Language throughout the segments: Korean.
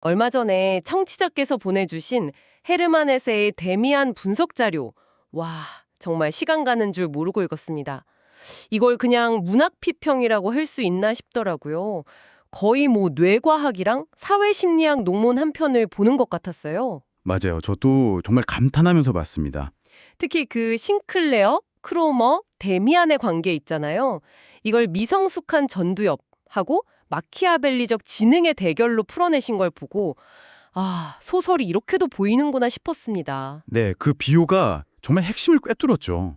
얼마 전에 청취자께서 보내주신 헤르만 헤세의 데미안 분석 자료. 와, 정말 시간 가는 줄 모르고 읽었습니다. 이걸 그냥 문학 피평이라고 할 수 있나 싶더라고요. 거의 뭐 뇌과학이랑 사회심리학 논문 한 편을 보는 것 같았어요. 맞아요. 저도 정말 감탄하면서 봤습니다. 특히 그 싱클레어, 크로머, 데미안의 관계 있잖아요. 이걸 미성숙한 전두엽하고 마키아벨리적 지능의 대결로 풀어내신 걸 보고 아, 소설이 이렇게도 보이는구나 싶었습니다. 네, 그 비유가 정말 핵심을 꿰뚫었죠.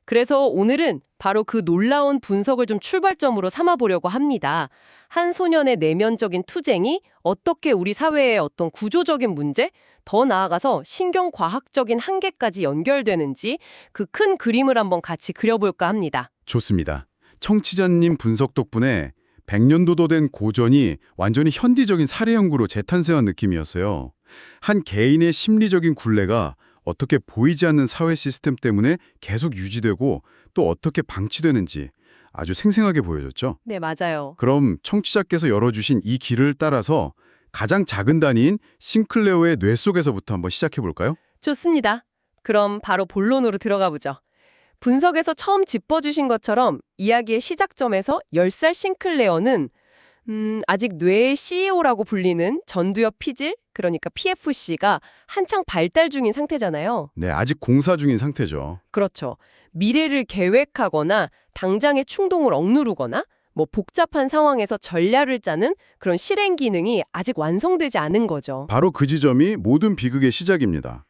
그래서 오늘은 바로 그 놀라운 분석을 좀 출발점으로 삼아보려고 합니다. 한 소년의 내면적인 투쟁이 어떻게 우리 사회의 어떤 구조적인 문제, 더 나아가서 신경과학적인 한계까지 연결되는지 그 큰 그림을 한번 같이 그려볼까 합니다. 좋습니다. 청취자님 분석 덕분에 100년도도 된 고전이 완전히 현디적인 사례 연구로 재탄생한 느낌이었어요. 한 개인의 심리적인 굴레가 어떻게 보이지 않는 사회 시스템 때문에 계속 유지되고 또 어떻게 방치되는지 아주 생생하게 보여줬죠. 네, 맞아요. 그럼 청취자께서 열어주신 이 길을 따라서 가장 작은 단위인 싱클레어의 뇌 속에서부터 한번 시작해볼까요? 좋습니다. 그럼 바로 본론으로 들어가 보죠. 분석에서 처음 짚어주신 것처럼 이야기의 시작점에서 10살 싱클레어는 아직 뇌의 CEO라고 불리는 전두엽 피질, 그러니까 PFC가 한창 발달 중인 상태잖아요. 네, 아직 공사 중인 상태죠. 그렇죠. 미래를 계획하거나 당장의 충동을 억누르거나 뭐 복잡한 상황에서 전략을 짜는 그런 실행 기능이 아직 완성되지 않은 거죠. 바로 그 지점이 모든 비극의 시작입니다.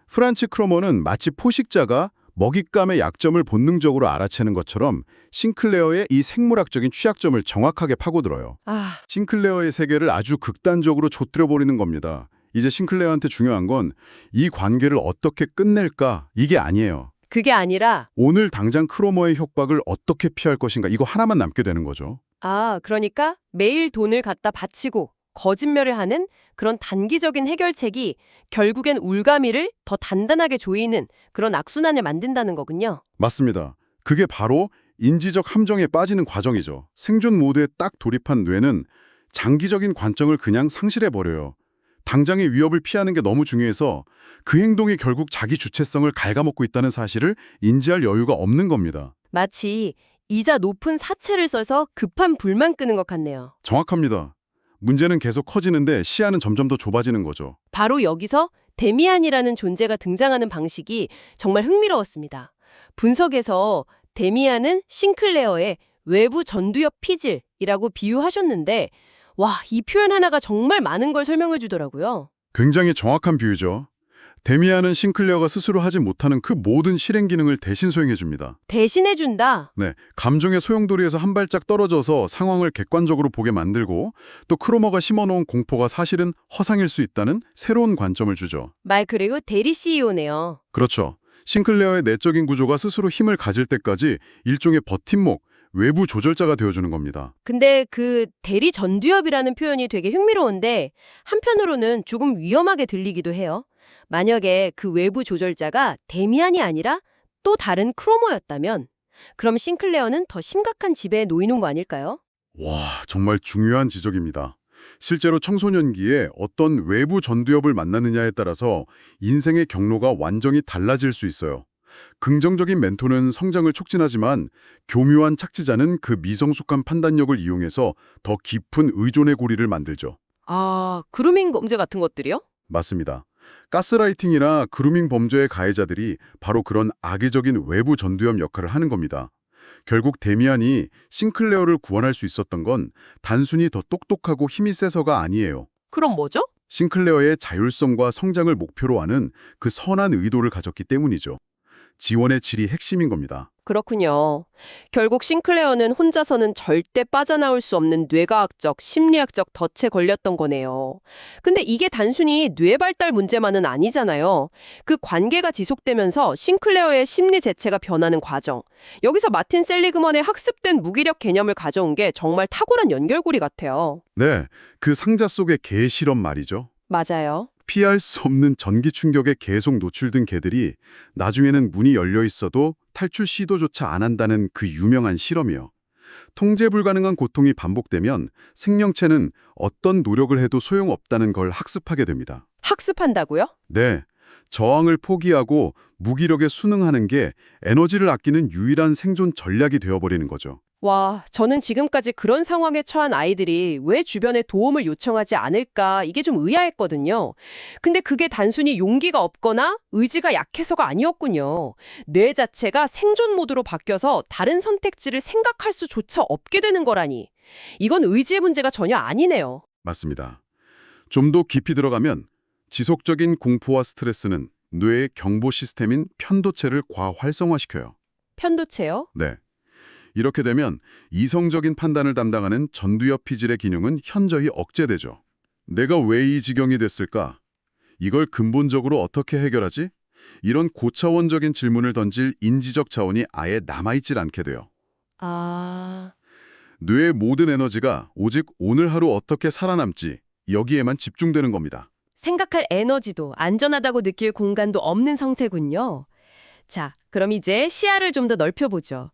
프란츠 크로머는 마치 포식자가 먹잇감의 약점을 본능적으로 알아채는 것처럼 싱클레어의 이 생물학적인 취약점을 정확하게 파고들어요. 아, 싱클레어의 세계를 아주 극단적으로 좆들어버리는 겁니다. 이제 싱클레어한테 중요한 건 이 관계를 어떻게 끝낼까 이게 아니에요. 그게 아니라 오늘 당장 크로머의 협박을 어떻게 피할 것인가 이거 하나만 남게 되는 거죠. 그러니까 매일 돈을 갖다 바치고 거짓말을 하는 그런 단기적인 해결책이 결국엔 울가미를 더 단단하게 조이는 그런 악순환을 만든다는 거군요. 맞습니다. 그게 바로 인지적 함정에 빠지는 과정이죠. 생존 모드에 딱 돌입한 뇌는 장기적인 관점을 그냥 상실해버려요. 당장의 위협을 피하는 게 너무 중요해서 그 행동이 결국 자기 주체성을 갉아먹고 있다는 사실을 인지할 여유가 없는 겁니다. 마치 이자 높은 사채를 써서 급한 불만 끄는 것 같네요. 정확합니다. 문제는 계속 커지는데 시야는 점점 더 좁아지는 거죠. 바로 여기서 데미안이라는 존재가 등장하는 방식이 정말 흥미로웠습니다. 분석에서 데미안은 싱클레어의 외부 전두엽 피질이라고 비유하셨는데 와, 이 표현 하나가 정말 많은 걸 설명해 주더라고요. 굉장히 정확한 비유죠. 데미안은 싱클레어가 스스로 하지 못하는 그 모든 실행 기능을 대신 수행해줍니다. 대신해 준다. 네, 감정의 소용돌이에서 한 발짝 떨어져서 상황을 객관적으로 보게 만들고 또 크로머가 심어놓은 공포가 사실은 허상일 수 있다는 새로운 관점을 주죠. 말 그대로 대리 CEO네요. 그렇죠. 싱클레어의 내적인 구조가 스스로 힘을 가질 때까지 일종의 버팀목, 외부 조절자가 되어주는 겁니다. 근데 그 대리 전두엽이라는 표현이 되게 흥미로운데 한편으로는 조금 위험하게 들리기도 해요. 만약에 그 외부 조절자가 데미안이 아니라 또 다른 크로모였다면 그럼 싱클레어는 더 심각한 지배에 놓이는 거 아닐까요? 와, 정말 중요한 지적입니다. 실제로 청소년기에 어떤 외부 전두엽을 만나느냐에 따라서 인생의 경로가 완전히 달라질 수 있어요. 긍정적인 멘토는 성장을 촉진하지만 교묘한 착지자는 그 미성숙한 판단력을 이용해서 더 깊은 의존의 고리를 만들죠. 그루밍 범죄 같은 것들이요? 맞습니다. 가스라이팅이나 그루밍 범죄의 가해자들이 바로 그런 악의적인 외부 전두엽 역할을 하는 겁니다. 결국 데미안이 싱클레어를 구원할 수 있었던 건 단순히 더 똑똑하고 힘이 세서가 아니에요. 그럼 뭐죠? 싱클레어의 자율성과 성장을 목표로 하는 그 선한 의도를 가졌기 때문이죠. 지원의 질이 핵심인 겁니다. 그렇군요. 결국 싱클레어는 혼자서는 절대 빠져나올 수 없는 뇌과학적, 심리학적 덫에 걸렸던 거네요. 근데 이게 단순히 뇌 발달 문제만은 아니잖아요. 그 관계가 지속되면서 싱클레어의 심리 재체가 변하는 과정. 여기서 마틴 셀리그먼의 학습된 무기력 개념을 가져온 게 정말 탁월한 연결고리 같아요. 네, 그 상자 속의 개 실험 말이죠. 맞아요. 피할 수 없는 전기 충격에 계속 노출된 개들이 나중에는 문이 열려 있어도 탈출 시도조차 안 한다는 그 유명한 실험이요. 통제 불가능한 고통이 반복되면 생명체는 어떤 노력을 해도 소용없다는 걸 학습하게 됩니다. 학습한다고요? 네, 저항을 포기하고 무기력에 순응하는 게 에너지를 아끼는 유일한 생존 전략이 되어버리는 거죠. 와, 저는 지금까지 그런 상황에 처한 아이들이 왜 주변에 도움을 요청하지 않을까 이게 좀 의아했거든요. 근데 그게 단순히 용기가 없거나 의지가 약해서가 아니었군요. 뇌 자체가 생존 모드로 바뀌어서 다른 선택지를 생각할 수조차 없게 되는 거라니. 이건 의지의 문제가 전혀 아니네요. 맞습니다. 좀 더 깊이 들어가면 지속적인 공포와 스트레스는 뇌의 경보 시스템인 편도체를 과활성화시켜요. 편도체요? 네. 이렇게 되면 이성적인 판단을 담당하는 전두엽 피질의 기능은 현저히 억제되죠. 내가 왜 이 지경이 됐을까? 이걸 근본적으로 어떻게 해결하지? 이런 고차원적인 질문을 던질 인지적 자원이 아예 남아있질 않게 돼요. 아... 뇌의 모든 에너지가 오직 오늘 하루 어떻게 살아남지 여기에만 집중되는 겁니다. 생각할 에너지도 안전하다고 느낄 공간도 없는 상태군요. 자, 그럼 이제 시야를 좀 더 넓혀보죠.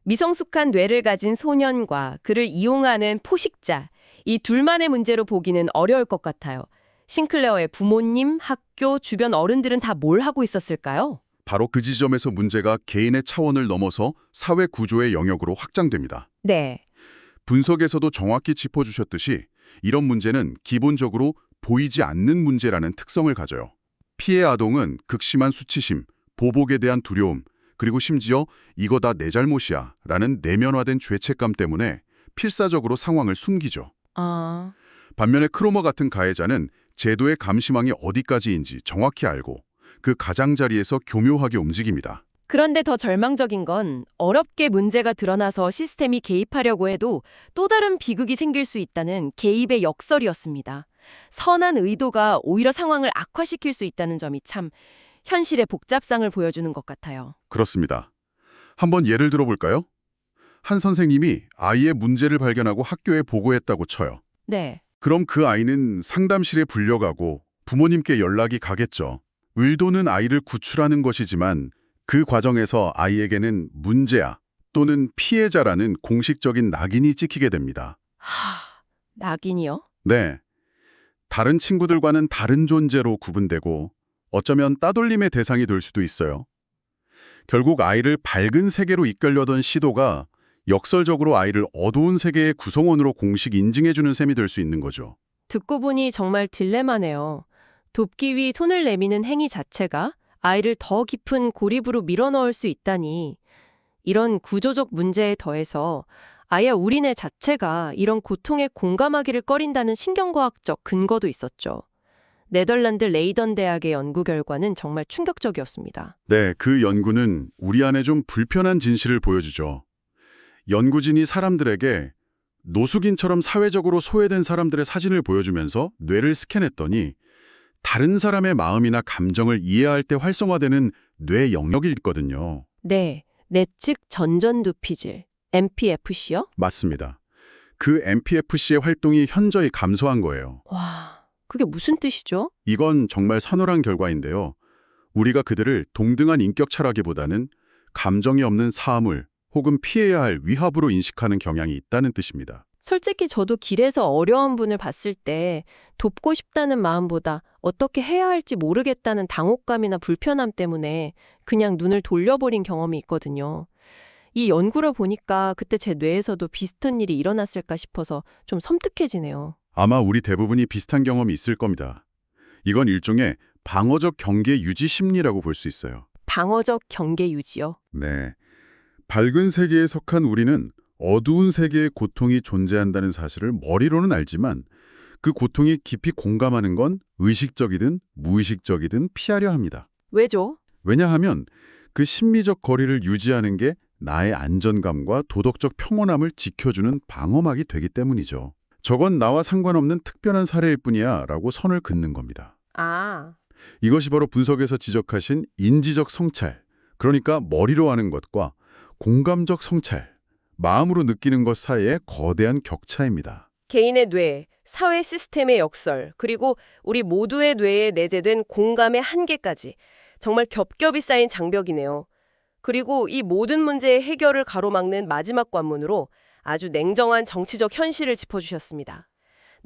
미성숙한 뇌를 가진 소년과 그를 이용하는 포식자, 이 둘만의 문제로 보기는 어려울 것 같아요. 싱클레어의 부모님, 학교, 주변 어른들은 다 뭘 하고 있었을까요? 바로 그 지점에서 문제가 개인의 차원을 넘어서 사회 구조의 영역으로 확장됩니다. 네. 분석에서도 정확히 짚어주셨듯이 이런 문제는 기본적으로 보이지 않는 문제라는 특성을 가져요. 피해 아동은 극심한 수치심, 보복에 대한 두려움, 그리고 심지어 이거 다 내 잘못이야 라는 내면화된 죄책감 때문에 필사적으로 상황을 숨기죠. 반면에 크로머 같은 가해자는 제도의 감시망이 어디까지인지 정확히 알고 그 가장자리에서 교묘하게 움직입니다. 그런데 더 절망적인 건 어렵게 문제가 드러나서 시스템이 개입하려고 해도 또 다른 비극이 생길 수 있다는 개입의 역설이었습니다. 선한 의도가 오히려 상황을 악화시킬 수 있다는 점이 참 현실의 복잡상을 보여주는 것 같아요. 그렇습니다. 한번 예를 들어볼까요? 한 선생님이 아이의 문제를 발견하고 학교에 보고했다고 쳐요. 네. 그럼 그 아이는 상담실에 불려가고 부모님께 연락이 가겠죠. 의도는 아이를 구출하는 것이지만 그 과정에서 아이에게는 문제야 또는 피해자라는 공식적인 낙인이 찍히게 됩니다. 낙인이요? 네. 다른 친구들과는 다른 존재로 구분되고 어쩌면 따돌림의 대상이 될 수도 있어요. 결국 아이를 밝은 세계로 이끌려던 시도가 역설적으로 아이를 어두운 세계의 구성원으로 공식 인증해주는 셈이 될 수 있는 거죠. 듣고 보니 정말 딜레마네요. 돕기 위해 손을 내미는 행위 자체가 아이를 더 깊은 고립으로 밀어넣을 수 있다니. 이런 구조적 문제에 더해서 아예 우리네 자체가 이런 고통에 공감하기를 꺼린다는 신경과학적 근거도 있었죠. 네덜란드 레이던 대학의 연구 결과는 정말 충격적이었습니다. 네, 그 연구는 우리 안에 좀 불편한 진실을 보여주죠. 연구진이 사람들에게 노숙인처럼 사회적으로 소외된 사람들의 사진을 보여주면서 뇌를 스캔했더니 다른 사람의 마음이나 감정을 이해할 때 활성화되는 뇌 영역이 있거든요. 네, 내측 전전두피질, MPFC요? 맞습니다. 그 MPFC의 활동이 현저히 감소한 거예요. 와, 그게 무슨 뜻이죠? 이건 정말 서늘한 결과인데요. 우리가 그들을 동등한 인격 차라기보다는 감정이 없는 사물 혹은 피해야 할 위협으로 인식하는 경향이 있다는 뜻입니다. 솔직히 저도 길에서 어려운 분을 봤을 때 돕고 싶다는 마음보다 어떻게 해야 할지 모르겠다는 당혹감이나 불편함 때문에 그냥 눈을 돌려버린 경험이 있거든요. 이 연구를 보니까 그때 제 뇌에서도 비슷한 일이 일어났을까 싶어서 좀 섬뜩해지네요. 아마 우리 대부분이 비슷한 경험이 있을 겁니다. 이건 일종의 방어적 경계 유지 심리라고 볼 수 있어요. 방어적 경계 유지요? 네. 밝은 세계에 속한 우리는 어두운 세계의 고통이 존재한다는 사실을 머리로는 알지만 그 고통이 깊이 공감하는 건 의식적이든 무의식적이든 피하려 합니다. 왜죠? 왜냐하면 그 심리적 거리를 유지하는 게 나의 안전감과 도덕적 평온함을 지켜주는 방어막이 되기 때문이죠. 저건 나와 상관없는 특별한 사례일 뿐이야 라고 선을 긋는 겁니다. 아, 이것이 바로 분석에서 지적하신 인지적 성찰, 그러니까 머리로 하는 것과 공감적 성찰, 마음으로 느끼는 것 사이의 거대한 격차입니다. 개인의 뇌, 사회 시스템의 역설, 그리고 우리 모두의 뇌에 내재된 공감의 한계까지 정말 겹겹이 쌓인 장벽이네요. 그리고 이 모든 문제의 해결을 가로막는 마지막 관문으로 아주 냉정한 정치적 현실을 짚어주셨습니다.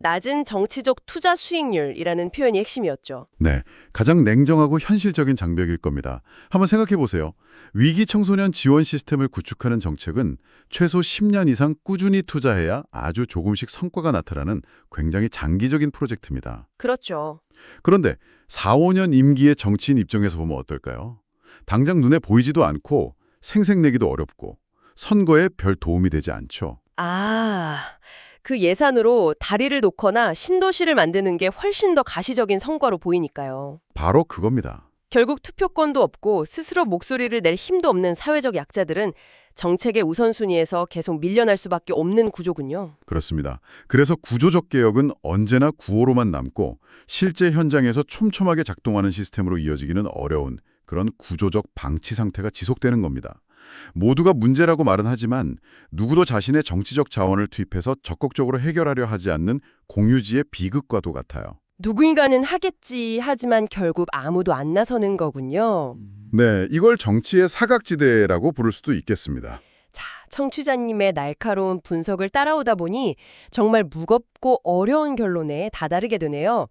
낮은 정치적 투자 수익률이라는 표현이 핵심이었죠. 네, 가장 냉정하고 현실적인 장벽일 겁니다. 한번 생각해 보세요. 위기 청소년 지원 시스템을 구축하는 정책은 최소 10년 이상 꾸준히 투자해야 아주 조금씩 성과가 나타나는 굉장히 장기적인 프로젝트입니다. 그렇죠. 그런데 4, 5년 임기의 정치인 입장에서 보면 어떨까요? 당장 눈에 보이지도 않고 생색내기도 어렵고 선거에 별 도움이 되지 않죠. 그 예산으로 다리를 놓거나 신도시를 만드는 게 훨씬 더 가시적인 성과로 보이니까요. 바로 그겁니다. 결국 투표권도 없고 스스로 목소리를 낼 힘도 없는 사회적 약자들은 정책의 우선순위에서 계속 밀려날 수밖에 없는 구조군요. 그렇습니다. 그래서 구조적 개혁은 언제나 구호로만 남고 실제 현장에서 촘촘하게 작동하는 시스템으로 이어지기는 어려운 그런 구조적 방치 상태가 지속되는 겁니다. 모두가 문제라고 말은 하지만 누구도 자신의 정치적 자원을 투입해서 적극적으로 해결하려 하지 않는 공유지의 비극과도 같아요. 누군가는 하겠지 하지만 결국 아무도 안 나서는 거군요. 네, 이걸 정치의 사각지대라고 부를 수도 있겠습니다. 자, 청취자님의 날카로운 분석을 따라오다 보니 정말 무겁고 어려운 결론에 다다르게 되네요.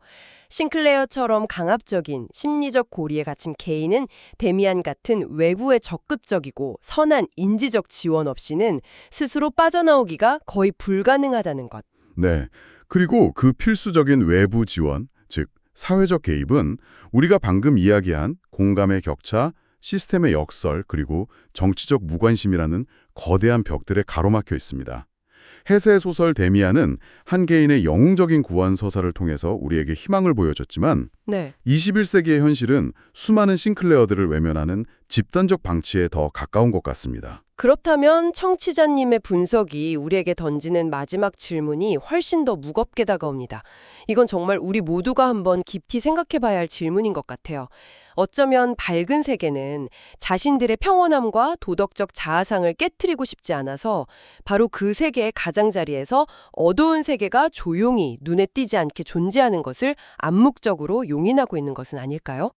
싱클레어처럼 강압적인 심리적 고리에 갇힌 개인은 데미안 같은 외부에 적극적이고 선한 인지적 지원 없이는 스스로 빠져나오기가 거의 불가능하다는 것. 네, 그리고 그 필수적인 외부 지원, 즉 사회적 개입은 우리가 방금 이야기한 공감의 격차, 시스템의 역설, 그리고 정치적 무관심이라는 거대한 벽들에 가로막혀 있습니다. 해세 소설 데미안은 한 개인의 영웅적인 구원 서사를 통해서 우리에게 희망을 보여줬지만 네. 21세기의 현실은 수많은 싱클레어들을 외면하는 집단적 방치에 더 가까운 것 같습니다. 그렇다면 청취자님의 분석이 우리에게 던지는 마지막 질문이 훨씬 더 무겁게 다가옵니다. 이건 정말 우리 모두가 한번 깊이 생각해 봐야 할 질문인 것 같아요. 어쩌면 밝은 세계는 자신들의 평온함과 도덕적 자아상을 깨트리고 싶지 않아서 바로 그 세계의 가장자리에서 어두운 세계가 조용히 눈에 띄지 않게 존재하는 것을 암묵적으로 용인하고 있는 것은 아닐까요?